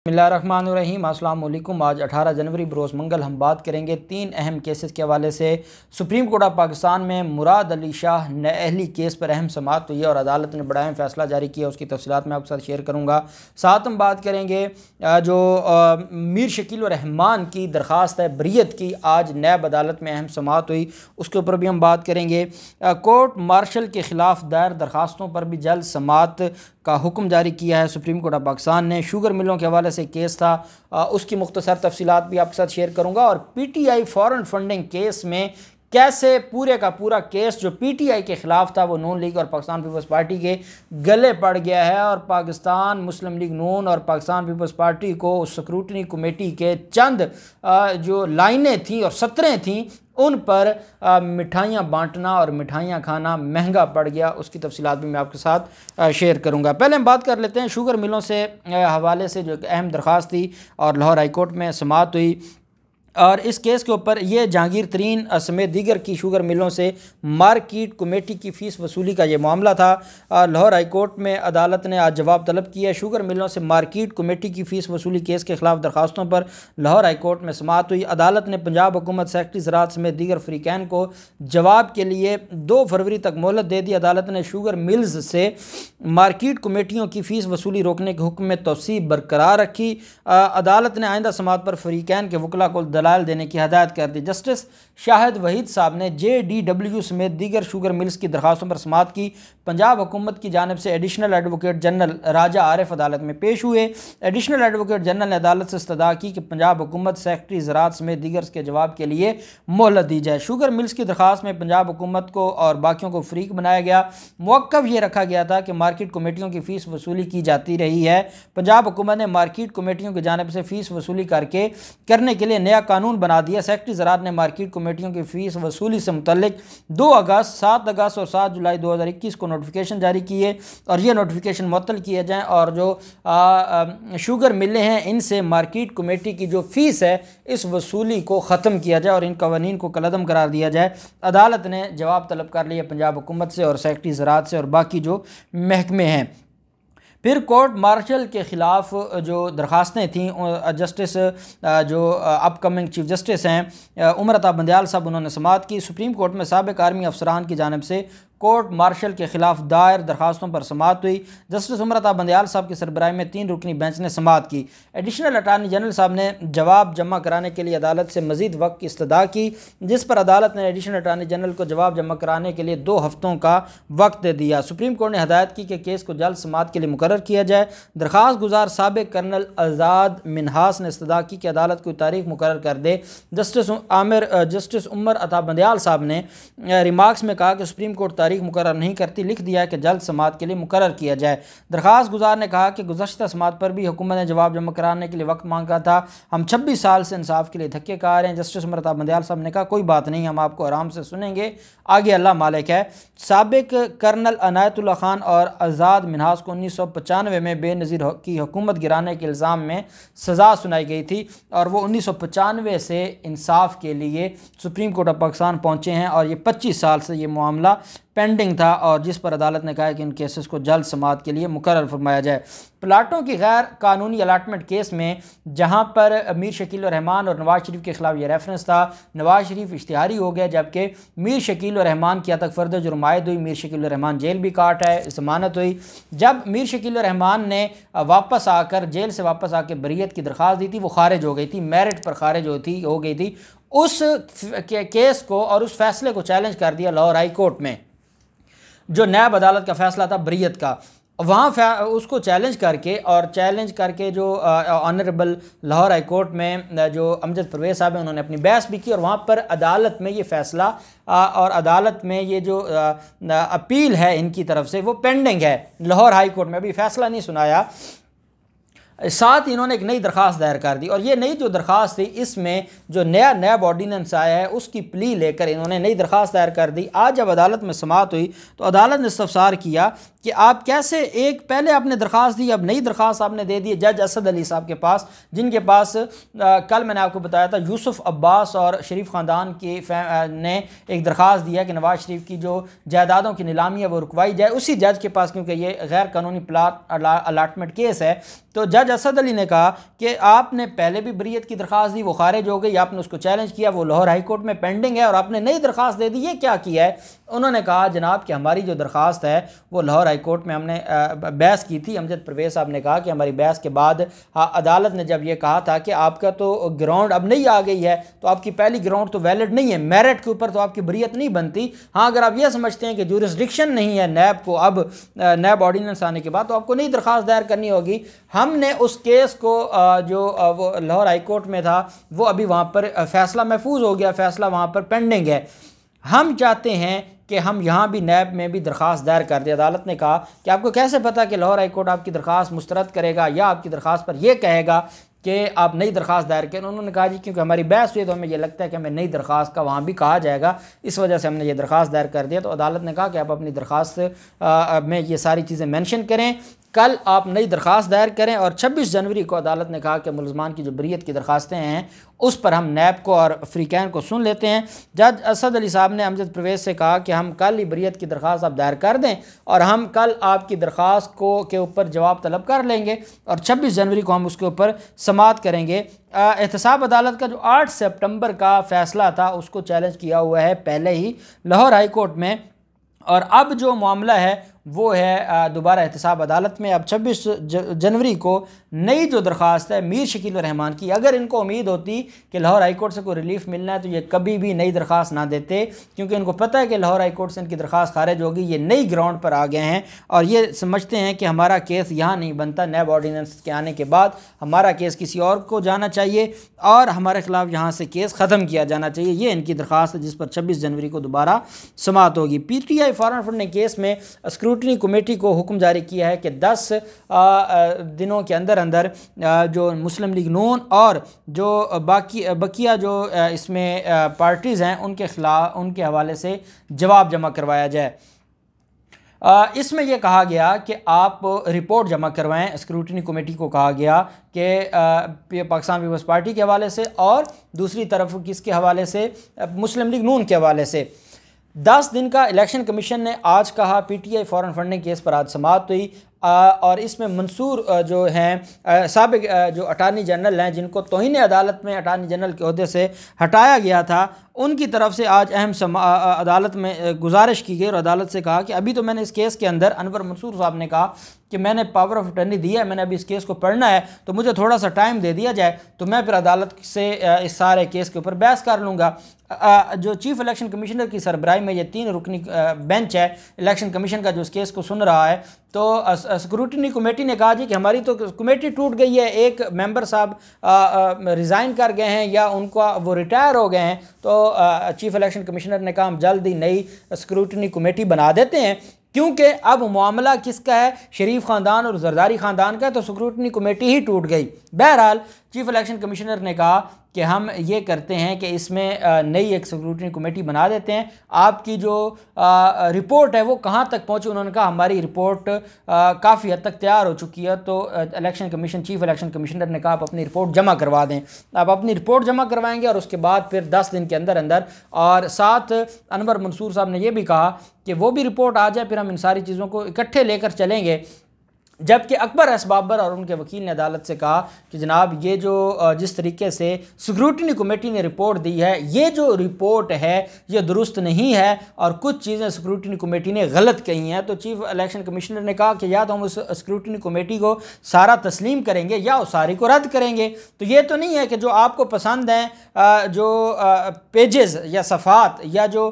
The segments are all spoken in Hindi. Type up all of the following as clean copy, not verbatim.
बिस्मिल्लाहिर्रहमानिर्रहीम। अस्सलाम वालेकुम। आज 18 जनवरी बरोज़ मंगल हम बात करेंगे 3 अहम केसेस के हवाले से। सुप्रीम कोर्ट ऑफ पाकिस्तान में मुराद अली शाह नाअहली केस पर अहम समाअत हुई है और अदालत ने बड़ा अहम फैसला जारी किया, उसकी तफसीलात मैं आपके साथ शेयर करूँगा। साथ हम बात करेंगे जो मीर शकील रहमान की दरख्वास्त है बरीयत की, आज नैब अदालत में अहम समाअत हुई, उसके ऊपर भी हम बात करेंगे। कोर्ट मार्शल के ख़िलाफ़ दायर दरख्वास्तों पर भी जल्द समाअत का हुक्म जारी किया है सुप्रीम कोर्ट ऑफ पाकिस्तान ने। शुगर मिलों के हवाले से केस था, उसकी मुख्तसर तफसीलात भी आपके साथ शेयर करूँगा। और PTI फॉरेन फंडिंग केस में कैसे पूरे का पूरा केस जो PTI के ख़िलाफ़ था वो नून लीग और पाकिस्तान पीपल्स पार्टी के गले पड़ गया है और पाकिस्तान मुस्लिम लीग नून और पाकिस्तान पीपल्स पार्टी को उस स्क्रूटनी कमेटी के चंद जो लाइनें थीं और सत्रें थीं उन पर मिठाइयाँ बांटना और मिठाइयाँ खाना महंगा पड़ गया, उसकी तफसीलात भी मैं आपके साथ शेयर करूँगा। पहले हम बात कर लेते हैं शुगर मिलों से हवाले से जो अहम दरख्वास्त थी और लाहौर हाई कोर्ट में समाअत हुई। और इस केस के ऊपर ये जहांगीर तरीन समेत दीगर की शुगर मिलों से मार्केट कमेटी की फ़ीस वसूली का ये मामला था। लाहौर हाई कोर्ट में अदालत ने आज जवाब तलब किया। शुगर मिलों से मार्केट कमेटी की फ़ीस वसूली केस के ख़िलाफ़ दरख्वास्तों पर लाहौर हाई कोर्ट में समाअत हुई। अदालत ने पंजाब हुकूमत, सेक्रेटरी ज़राअत समेत दीगर फ़रीक़ैन को जवाब के लिए 2 फरवरी तक मोहलत दे दी। अदालत ने शुगर मिल्स से मार्केट कमेटियों की फ़ीस वसूली रोकने के हुक्म में तौसीब बरकरार रखी। अदालत ने आइंदा समाअत पर फ़रीक़ैन के वकला को दलाल देने की हदायत कर दी। जस्टिस शाहिद वहीद साहब ने JDW समेत दीगर शुगर मिल्स की दरख्वास्तों पर समाअत की। पंजाब हुकूमत की जानिब से एडिशनल एडवोकेट जनरल राजा आरिफ अदालत में पेश हुए। एडिशनल एडवोकेट जनरल ने अदालत से इस्तदा की कि पंजाब हुकूमत, सेक्रेटरी ज़राअत समेत दीगर के जवाब के लिए मोहलत दी जाए। शुगर मिल्स की दरख्वास्त में पंजाब हुकूमत को और बाकियों को फरीक बनाया गया। मौक़िफ़ ये रखा गया था कि मार्केट कमेटियों की फ़ीस वसूली की जाती रही है। पंजाब हुकूमत ने मार्केट कमेटियों की जानिब से फ़ीस वसूली करने के लिए नया कानून बना दिया। सेक्रेटरी ज़राअत ने मार्केट कमेटियों की फ़ीस वसूली से मुतल्लिक 2 अगस्त, 7 अगस्त और 7 जुलाई 2021 को नोटिफिकेशन जारी किए और ये नोटिफिकेशन मुअत्तल किए जाएँ और जो शुगर मिलें हैं इनसे मार्केट कमेटी की जो फ़ीस है इस वसूली को ख़त्म किया जाए और इन कवानीन को कलअदम करार दिया जाए। अदालत ने जवाब तलब कर लिया पंजाब हुकूमत से और सेक्रेटरी ज़राअत से और बाकी जो महकमे हैं। फिर कोर्ट मार्शल के ख़िलाफ़ जो दरख्वास्तें थीं, जस्टिस जो अपकमिंग चीफ जस्टिस हैं उमर अता बंदयाल साहब, उन्होंने समाअत की। सुप्रीम कोर्ट में साबिक़ आर्मी अफसरान की जानिब से कोर्ट मार्शल के ख़िलाफ़ दायर दरख्वास्तों पर समाअत हुई। जस्टिस उमर अता बंदयाल साहब की सरबराही में 3 रुकनी बेंच ने समाअत की। एडिशनल अटारनी जनरल साहब ने जवाब जमा कराने के लिए अदालत से मज़ीद वक्त की इस्तदा की, जिस पर अदालत ने एडिशनल अटारनी जनरल को जवाब जमा कराने के लिए 2 हफ़्तों का वक्त दे दिया। सुप्रीम कोर्ट ने हदायत की कि केस को जल्द समाअत के लिए मुकर्रर किया जाए। दरख्वास्त गुजार साबिक़ कर्नल आज़ाद मिन्हास ने इस्तदा की कि अदालत कोई तारीख मुकर्रर कर दे। जस्टिस उमर अता बंदयाल साहब ने रिमार्क्स में कहा कि सुप्रीम कोर्ट तारीख मुकर्रर नहीं करती, लिख दिया है कि जल्द समाअत के लिए मुकर्रर किया जाए। दरख्वास्त गुजार ने कहा कि गुज़श्ता समाअत पर भी हुकूमत ने जवाब जमा कराने के लिए वक्त मांगा था। हम 26 साल से इंसाफ के लिए धक्के खा रहे हैं। जस्टिस उमर अता बंदयाल साहब ने कहा कोई बात नहीं, हम आपको आराम से सुनेंगे, आगे अल्लाह मालिक है। साबिक़ कर्नल अनायतुल्लाह खान और आज़ाद मिन्हास को 1995 में बेनज़ीर की हुकूमत गिराने के इल्ज़ाम में सज़ा सुनाई गई थी और वो 1995 से इंसाफ के लिए सुप्रीम कोर्ट ऑफ पाकिस्तान पहुँचे हैं और ये 25 साल से ये मामला पेंडिंग था और जिस पर अदालत ने कहा है कि इन केसेस को जल्द समाअत के लिए मुकर्रर फरमाया जाए। प्लाटों की गैर कानूनी अलाटमेंट केस में जहां पर मीर शकील रहमान और नवाज शरीफ के खिलाफ ये रेफरेंस था, नवाज शरीफ इश्तिहारी हो गया जबकि मीर शकील रहमान की तक फ़र्द जुर्म आयद हुई। मीर शकील रहमान जेल भी काट है, ज़मानत हुई। जब मीर शकील रहमान ने वापस आकर जेल से वापस आकर बरीयत की दरख्वास्त दी थी, वो खारिज हो गई थी, मेरिट पर खारिज हो गई थी। उस केस को और उस फैसले को चैलेंज कर दिया लाहौर हाई कोर्ट में, जो नैब अदालत का फ़ैसला था बरीयत का। वहाँ उसको चैलेंज करके जो ऑनरेबल लाहौर हाई कोर्ट में जो अमजद परवेज़ साहब हैं उन्होंने अपनी बहस भी की और वहाँ पर अदालत में ये फ़ैसला और अदालत में ये जो अपील है इनकी तरफ से वो पेंडिंग है। लाहौर हाई कोर्ट में अभी फ़ैसला नहीं सुनाया। साथ ही इन्होंने एक नई दरख्वास्त दायर कर दी और ये नई जो दरख्वास्त थी इसमें जो नया ऑर्डीनेंस आया है उसकी प्ली लेकर इन्होंने नई दरख्वास्त दायर कर दी। आज जब अदालत में समाअत हुई तो अदालत ने इस्तफसार किया कि आप कैसे एक पहले आपने दरख्वास्त दी, अब नई दरख्वास्त आपने दे दी जज असद अली साहब के पास, जिनके पास कल मैंने आपको बताया था यूसुफ अब्बास और शरीफ ख़ानदान की ने एक दरख्वास्त दिया कि नवाज़ शरीफ की जो जायदादों की नीलामी है वो रुकवाई जाए उसी जज के पास, क्योंकि ये गैर कानूनी प्लाट अलाटमेंट केस है। तो जज असद अली ने कहा कि आपने पहले भी बरीयत की दरख्वास्त दी, वो खारिज हो गई, आपने उसको चैलेंज किया, वो लाहौर हाई कोर्ट में पेंडिंग है और आपने नई दरख्वास्त दे दी, ये क्या किया है? उन्होंने कहा जनाब कि हमारी जो दरख्वास्त है वो लाहौर हाई कोर्ट में हमने बहस की थी। अमजद परवेज़ साहब ने कहा कि हमारी बहस के बाद अदालत ने जब ये कहा था कि आपका तो ग्राउंड अब नहीं आ गई है, तो आपकी पहली ग्राउंड तो वैलिड नहीं है, मेरिट के ऊपर तो आपकी बरीयत नहीं बनती। हाँ, अगर आप ये समझते हैं कि जुरिस्डिक्शन नहीं है नैब को अब नैब ऑर्डिनेंस आने के बाद, तो आपको नई दरख्वास्त दायर करनी होगी। हमने उस केस को जो वो लाहौर हाई कोर्ट में था वो अभी वहाँ पर फैसला महफूज हो गया, फैसला वहाँ पर पेंडिंग है। हम चाहते हैं कि हम यहाँ भी नैब में भी दरख्वास्त दायर कर दें। अदालत ने कहा कि आपको कैसे पता कि लाहौर हाई कोर्ट आपकी दरख्वास्त मुस्तरद करेगा या आपकी दरख्वास्त पर यह कहेगा कि आप नई दरख्वास्त दायर करें? उन्होंने कहा जी क्योंकि हमारी बहस हुई तो हमें यह लगता है कि हमें नई दरख्वास्त का वहाँ भी कहा जाएगा, इस वजह से हमने ये दरख्वास्त दायर कर दिया। तो अदालत ने कहा कि आप अपनी दरख्वास्त में ये सारी चीज़ें मेंशन करें, कल आप नई दरख्वास्त दायर करें। और 26 जनवरी को अदालत ने कहा कि मुलज़मान की जो बरीयत की दरख्वास्तें हैं उस पर हम नैब को और फ्रीकैन को सुन लेते हैं। जज असद अली साहब ने अमजद परवेज़ से कहा कि हम कल ही बरीयत की दरख्वास्त आप दायर कर दें और हम कल आपकी दरख्वास्त के ऊपर जवाब तलब कर लेंगे और 26 जनवरी को हम उसके ऊपर समाअत करेंगे। एहतसाब अदालत का जो 8 सितंबर का फ़ैसला था उसको चैलेंज किया हुआ है पहले ही लाहौर हाई कोर्ट में, और अब जो मामला है वो है दोबारा एहतसाब अदालत में। अब 26 जनवरी को नई जो दरख्वास्त है मीर शकील रहमान की, अगर इनको उम्मीद होती कि लाहौर हाई कोर्ट से कोई रिलीफ मिलना है तो ये कभी भी नई दरख्वास्त ना देते, क्योंकि इनको पता है कि लाहौर हाई कोर्ट से इनकी दरख्वास्त खारिज होगी। ये नई ग्राउंड पर आ गए हैं और ये समझते हैं कि हमारा केस यहाँ नहीं बनता, नैब ऑर्डिनेंस के आने के बाद हमारा केस किसी और को जाना चाहिए और हमारे खिलाफ यहाँ से केस ख़त्म किया जाना चाहिए। ये इनकी दरख्वास्त है जिस पर 26 जनवरी को दोबारा समाअत होगी। PTI फॉरेन फंड ने केस में स्क्रूटनी कमेटी को हुक्म जारी किया है कि 10 दिनों के अंदर जो मुस्लिम लीग नून और जो बकिया जो इसमें पार्टीज़ हैं उनके खिलाफ उनके हवाले से जवाब जमा करवाया जाए। इसमें यह कहा गया कि आप रिपोर्ट जमा करवाएं। स्क्रूटनी कमेटी को कहा गया कि पाकिस्तान पीपल्स पार्टी के हवाले से और दूसरी तरफ किसके हवाले से, मुस्लिम लीग नून के हवाले से। 10 दिन का इलेक्शन कमीशन ने आज कहा। PTI फॉरेन फंडिंग केस पर आज समाअत हुई और इसमें मंसूर जो हैं साबिक जो अटार्नी जनरल हैं जिनको तौहीन अदालत में अटार्नी जनरल के ओहदे से हटाया गया था, उनकी तरफ से आज अहम अदालत में गुजारिश की गई और अदालत से कहा कि अभी तो मैंने इस केस के अंदर, अनवर मंसूर साहब ने कहा कि मैंने पावर ऑफ अटर्नी दी है, मैंने अभी इस केस को पढ़ना है तो मुझे थोड़ा सा टाइम दे दिया जाए तो मैं फिर अदालत से इस सारे केस के ऊपर बहस कर लूँगा। जो चीफ इलेक्शन कमिश्नर की सरबराही में ये 3 रुकनी बेंच है इलेक्शन कमीशन का जो इस केस को सुन रहा है, तो स्क्रूटनी कमेटी ने कहा जी कि हमारी तो कमेटी टूट गई है, एक मेंबर साहब रिज़ाइन कर गए हैं या उनका वो रिटायर हो गए हैं। तो चीफ इलेक्शन कमिश्नर ने कहा हम जल्द ही नई स्क्रूटनी कमेटी बना देते हैं, क्योंकि अब मामला किसका है, शरीफ ख़ानदान और जरदारी ख़ानदान का, तो स्क्रूटनी कमेटी ही टूट गई। बहरहाल चीफ इलेक्शन कमिश्नर ने कहा कि हम ये करते हैं कि इसमें नई एक स्क्रूटनी कमेटी बना देते हैं। आपकी जो रिपोर्ट है वो कहाँ तक पहुँची? उन्होंने कहा हमारी रिपोर्ट काफ़ी हद तक तैयार हो चुकी है। तो election commission chief election commissioner ने कहा आप अपनी रिपोर्ट जमा करवा दें। आप अपनी रिपोर्ट जमा करवाएंगे और उसके बाद फिर 10 दिन के अंदर अंदर, और साथ अनवर मंसूर साहब ने यह भी कहा कि वो भी रिपोर्ट आ जाए, फिर हम इन सारी चीज़ों को इकट्ठे लेकर चलेंगे। जबकि अकबर एस बाबर और उनके वकील ने अदालत से कहा कि जनाब ये जो जिस तरीके से स्क्रूटनी कमेटी ने रिपोर्ट दी है, ये जो रिपोर्ट है ये दुरुस्त नहीं है और कुछ चीज़ें स्क्रूटनी कमेटी ने गलत कही हैं। तो चीफ इलेक्शन कमिश्नर ने कहा कि या तो हम उस स्क्रूटनी कमेटी को सारा तस्लीम करेंगे या उस सारी को रद्द करेंगे। तो ये तो नहीं है कि जो आपको पसंद हैं जो पेजेस या सफ़ात या जो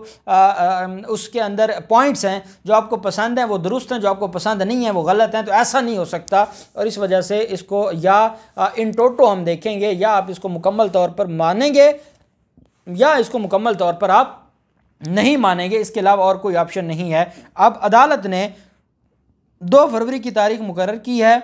उसके अंदर पॉइंट्स हैं जो आपको पसंद हैं वो दुरुस्त हैं, जो आपको पसंद नहीं है वो गलत हैं। तो ऐसा नहीं हो सकता और इस वजह से इसको या इन टोटो हम देखेंगे या आप इसको मुकम्मल तौर पर मानेंगे या इसको मुकम्मल तौर पर आप नहीं मानेंगे, इसके अलावा और कोई ऑप्शन नहीं है। अब अदालत ने 2 फरवरी की तारीख मुकर्रर की है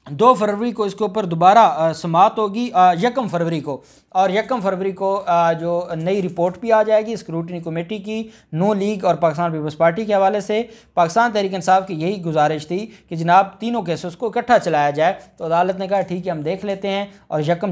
2 फरवरी को इसके ऊपर दोबारा समाअत होगी, 1 फरवरी को, और 1 फरवरी को जो नई रिपोर्ट भी आ जाएगी स्क्रूटनी कमेटी की नून लीग और पाकिस्तान पीपल्स पार्टी के हवाले से। पाकिस्तान तहरीक इंसाफ की यही गुजारिश थी कि जनाब तीनों केसेस को इकट्ठा चलाया जाए, तो अदालत ने कहा ठीक है हम देख लेते हैं, और 1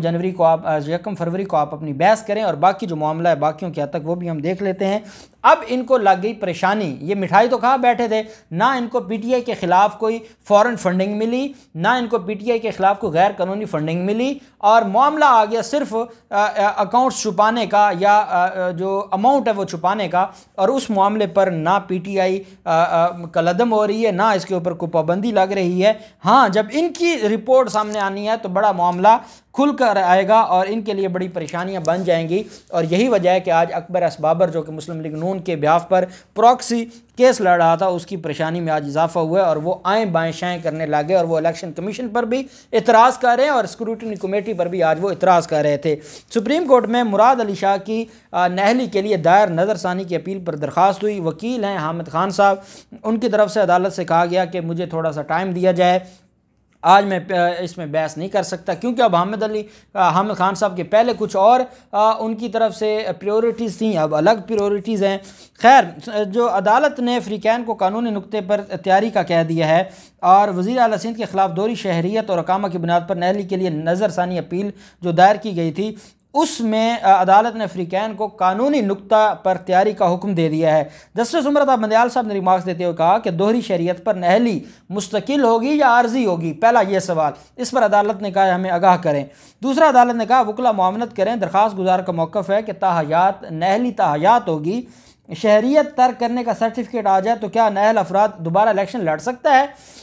फरवरी को आप अपनी बहस करें, और बाकी जो मामला है बाकियों के हद तक वो भी हम देख लेते हैं। अब इनको लग गई परेशानी, ये मिठाई तो कहाँ बैठे थे, ना इनको पीटीआई के ख़िलाफ़ कोई फ़ॉरेन फंडिंग मिली, ना इनको पीटीआई के ख़िलाफ़ कोई गैर कानूनी फंडिंग मिली, और मामला आ गया सिर्फ अकाउंट्स छुपाने का या जो अमाउंट है वो छुपाने का, और उस मामले पर ना पीटीआई कलदम हो रही है, ना इसके ऊपर कोई पाबंदी लग रही है। हाँ, जब इनकी रिपोर्ट सामने आनी है तो बड़ा मामला खुल कर आएगा और इनके लिए बड़ी परेशानियां बन जाएंगी, और यही वजह है कि आज अकबर एस बाबर जो कि मुस्लिम लीग नून के ब्याफ पर प्रॉक्सी केस लड़ रहा था, उसकी परेशानी में आज इजाफा हुआ है, और वो आएँ बाएँ शाएँ करने लगे, और वो इलेक्शन कमीशन पर भी इतराज़ कर रहे हैं और स्क्रूटनी कमेटी पर भी आज वो इतराज़ कर रहे थे। सुप्रीम कोर्ट में मुराद अली शाह की नहली के लिए दायर नज़रसानी की अपील पर दरख्वास्त हुई। वकील हैं हामिद खान साहब, उनकी तरफ से अदालत से कहा गया कि मुझे थोड़ा सा टाइम दिया जाए, आज मैं इसमें बहस नहीं कर सकता, क्योंकि अब हामिद खान साहब के पहले कुछ और उनकी तरफ से प्रायोरिटीज़ थी, अब अलग प्रायोरिटीज़ हैं। खैर, जो अदालत ने अफ्रीकैन को कानूनी नुक्ते पर तैयारी का कह दिया है, और वज़ीर आला सिंध के ख़िलाफ़ दोहरी शहरियत और अकामा की बुनियाद पर नहली के लिए नज़रसानी अपील जो दायर की गई थी, उसमें अदालत ने अफ्रीकैन को कानूनी नुक्ता पर तैयारी का हुक्म दे दिया है। जस्टिस उमर बंदयाल साहब ने रिमार्क्स देते हुए कहा कि दोहरी शरीयत पर नहली मुस्तकिल होगी या आर्जी होगी, पहला ये सवाल, इस पर अदालत ने कहा हमें आगाह करें। दूसरा, अदालत ने कहा वकला मुआवनत करें, दरख्वास्त गुजार का मौक़िफ़ है कि ताहयात नहली ताहयात होगी, शहरियत तर्क करने का सर्टिफिकेट आ जाए तो क्या नहल अफराद दोबारा इलेक्शन लड़ सकता है।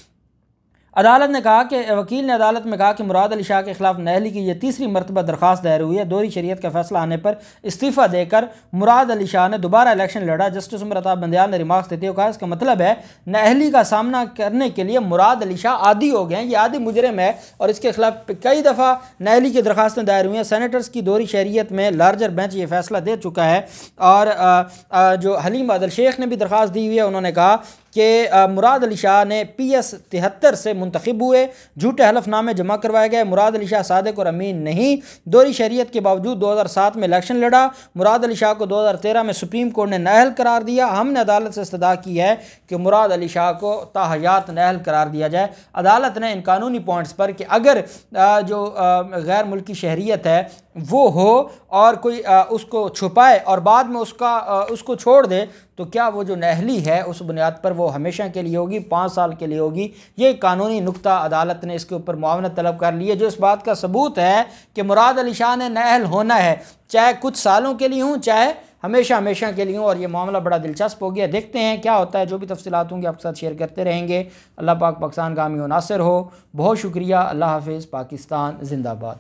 अदालत ने कहा कि वकील ने अदालत में कहा कि मुराद अली शाह के खिलाफ नहली की यह तीसरी मरतबा दरख्वास्त दायर हुई है। दोहरी शरीयत का फैसला आने पर इस्तीफ़ा देकर मुराद अली शाह ने दोबारा इलेक्शन लड़ा। जस्टिस उमर अता बंदयाल ने रिमार्क्स देते हुए कहा इसका मतलब है नहली का सामना करने के लिए मुराद अली शाह आदी हो गए हैं, ये आदी मुजरिम है, और इसके खिलाफ कई दफ़ा नहली की दरख्वास्तें दायर हुई हैं। सेनेटर्स की दोहरी शरीयत में लार्जर बेंच ये फैसला दे चुका है, और जो हलीम आदिल शेख ने भी दरख्वास्त दी हुई है, उन्होंने कहा कि मुराद अली शाह ने PS 73 से मुंतखब हुए, झूठे हलफनामे जमा करवाए गए। मुराद अली शाह सादिक और अमीन नहीं, दोहरी शरीयत के बावजूद 2007 में इलेक्शन लड़ा। मुराद अली शाह को 2013 में सुप्रीम कोर्ट ने नाअहल करार दिया। हमने अदालत से इस्तदा की है कि मुराद अली शाह को ताहयात नाअहल करार दिया जाए। अदालत ने इन कानूनी पॉइंट्स पर कि अगर जो गैर मुल्की शहरियत है वो हो और कोई उसको छुपाए और बाद में उसको छोड़ दे, तो क्या वो जो नहली है उस बुनियाद पर वो हमेशा के लिए होगी, 5 साल के लिए होगी। ये कानूनी नुक्ता अदालत ने इसके ऊपर मुआवनत तलब कर ली है, जो इस बात का सबूत है कि मुराद अली शाह ने नाअहल होना है, चाहे कुछ सालों के लिए हूँ, चाहे हमेशा के लिए हूँ। और ये मामला बड़ा दिलचस्प हो गया, देखते हैं क्या होता है। जो भी तफसीलात होंगी आपके साथ शेयर करते रहेंगे। अल्लाह पाक पाकिस्तान गामी व नासिर हो। बहुत शुक्रिया। अल्लाह हाफिज़। पाकिस्तान जिंदाबाद।